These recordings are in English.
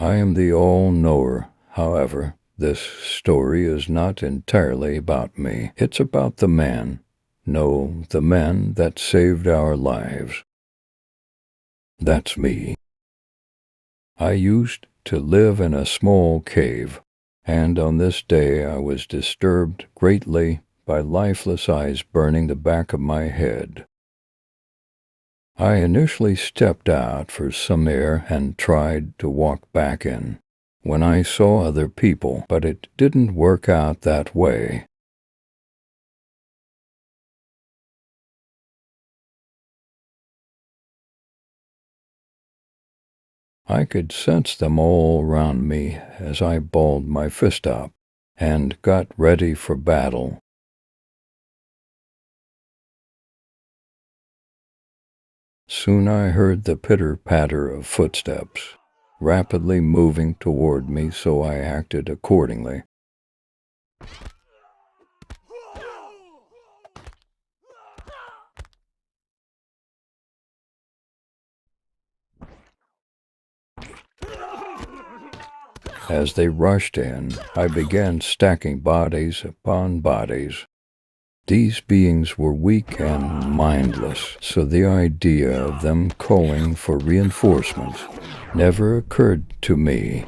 I am the all-knower. However, this story is not entirely about me. It's about the man. No, the man that saved our lives. That's me. I used to live in a small cave, and on this day I was disturbed greatly by lifeless eyes burning the back of my head. I initially stepped out for some air and tried to walk back in when I saw other people, but it didn't work out that way. I could sense them all around me as I balled my fist up and got ready for battle. Soon I heard the pitter-patter of footsteps, rapidly moving toward me, so I acted accordingly. As they rushed in, I began stacking bodies upon bodies. These beings were weak and mindless, so the idea of them calling for reinforcements never occurred to me.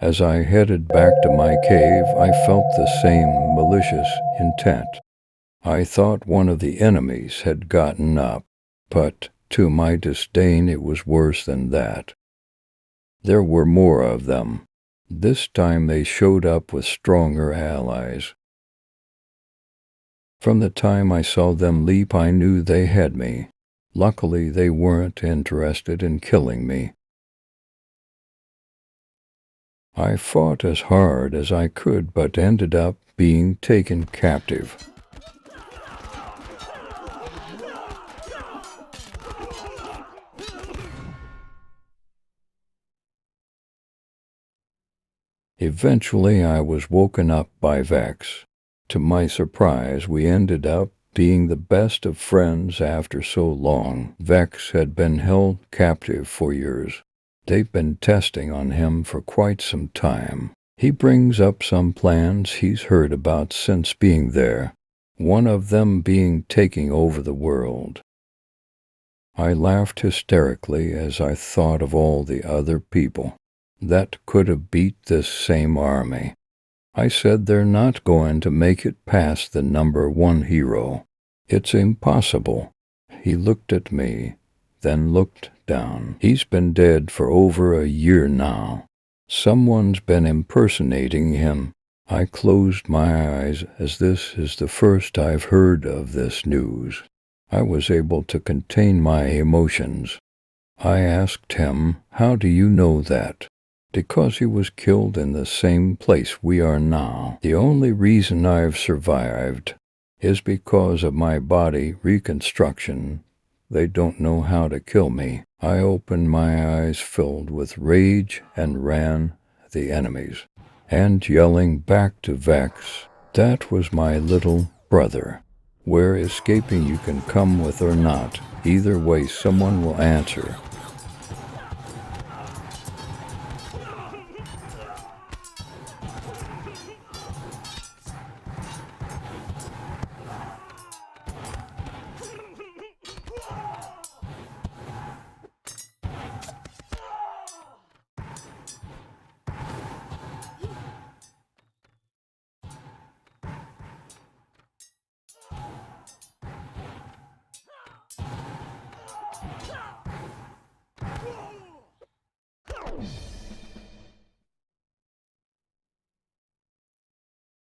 As I headed back to my cave, I felt the same malicious intent. I thought one of the enemies had gotten up, but to my disdain it was worse than that. There were more of them. This time they showed up with stronger allies. From the time I saw them leap, I knew they had me. Luckily, they weren't interested in killing me. I fought as hard as I could, but ended up being taken captive. Eventually, I was woken up by Vex. To my surprise, we ended up being the best of friends after so long. Vex had been held captive for years. They've been testing on him for quite some time. He brings up some plans he's heard about since being there, one of them being taking over the world. I laughed hysterically as I thought of all the other people that could have beat this same army. I said they're not going to make it past the #1 hero. It's impossible. He looked at me, then looked down. He's been dead for over a year now. Someone's been impersonating him. I closed my eyes, as this is the first I've heard of this news. I was able to contain my emotions. I asked him, "How do you know that?" "Because he was killed in the same place we are now. The only reason I've survived is because of my body reconstruction. They don't know how to kill me." I opened my eyes filled with rage and ran the enemies, and yelling back to Vex, "That was my little brother. We're escaping. You can come with or not. Either way, someone will answer."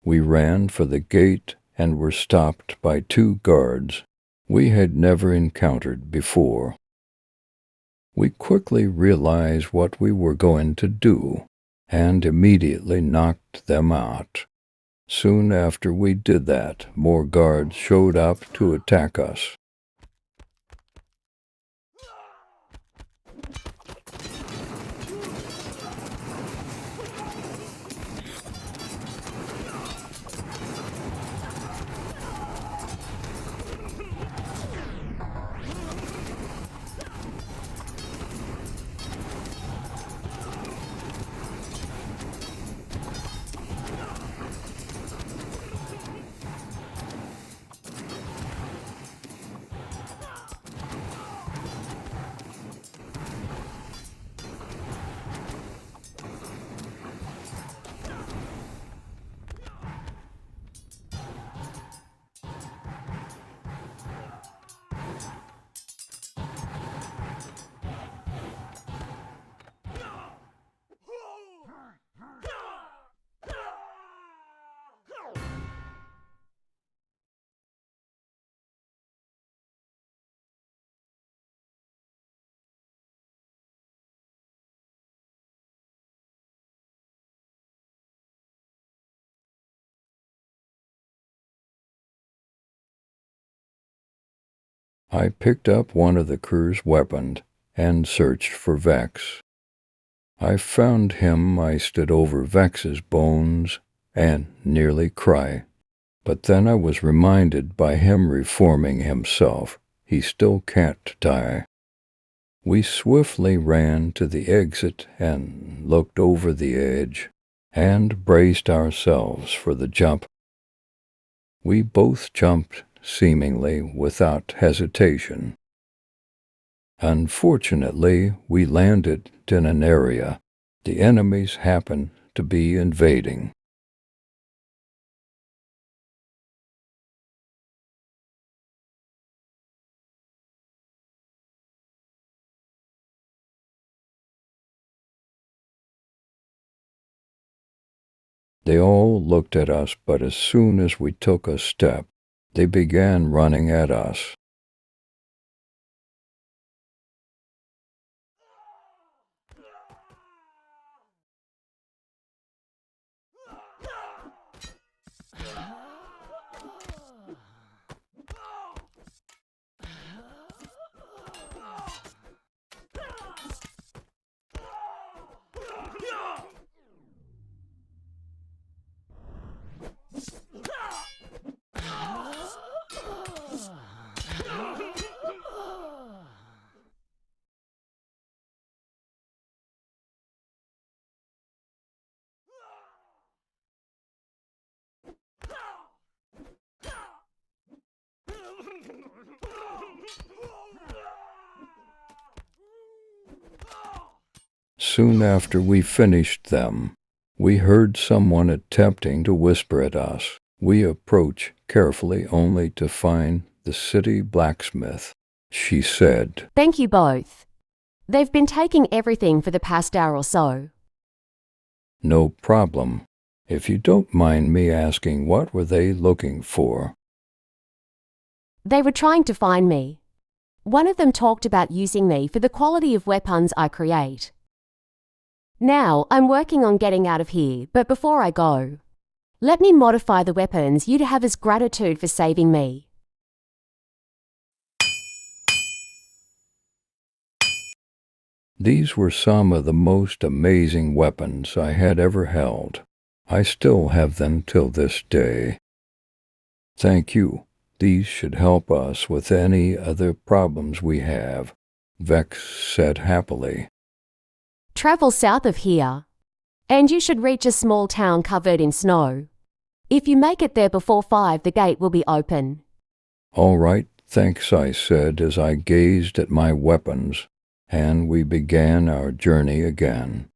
We ran for the gate and were stopped by 2 guards we had never encountered before. We quickly realized what we were going to do, and immediately knocked them out. Soon after we did that, more guards showed up to attack us. I picked up one of the crew's weapons and searched for Vex. I found him. I stood over Vex's bones and nearly cried. But then I was reminded by him reforming himself, he still can't die. We swiftly ran to the exit and looked over the edge and braced ourselves for the jump. We both jumped seemingly without hesitation. Unfortunately, we landed in an area the enemies happened to be invading. They all looked at us, but as soon as we took a step, they began running at us. Soon after we finished them, we heard someone attempting to whisper at us. We approached carefully only to find the city blacksmith. She said, "Thank you both. They've been taking everything for the past hour or so." "No problem. If you don't mind me asking, what were they looking for?" They were trying to find me. One of them talked about using me for the quality of weapons I create. Now, I'm working on getting out of here, but before I go, let me modify the weapons you'd have as gratitude for saving me. These were some of the most amazing weapons I had ever held. I still have them till this day. Thank you. These should help us with any other problems we have, Vex said happily. Travel south of here, and you should reach a small town covered in snow. If you make it there before 5, the gate will be open. All right, thanks, I said as I gazed at my weapons, and we began our journey again.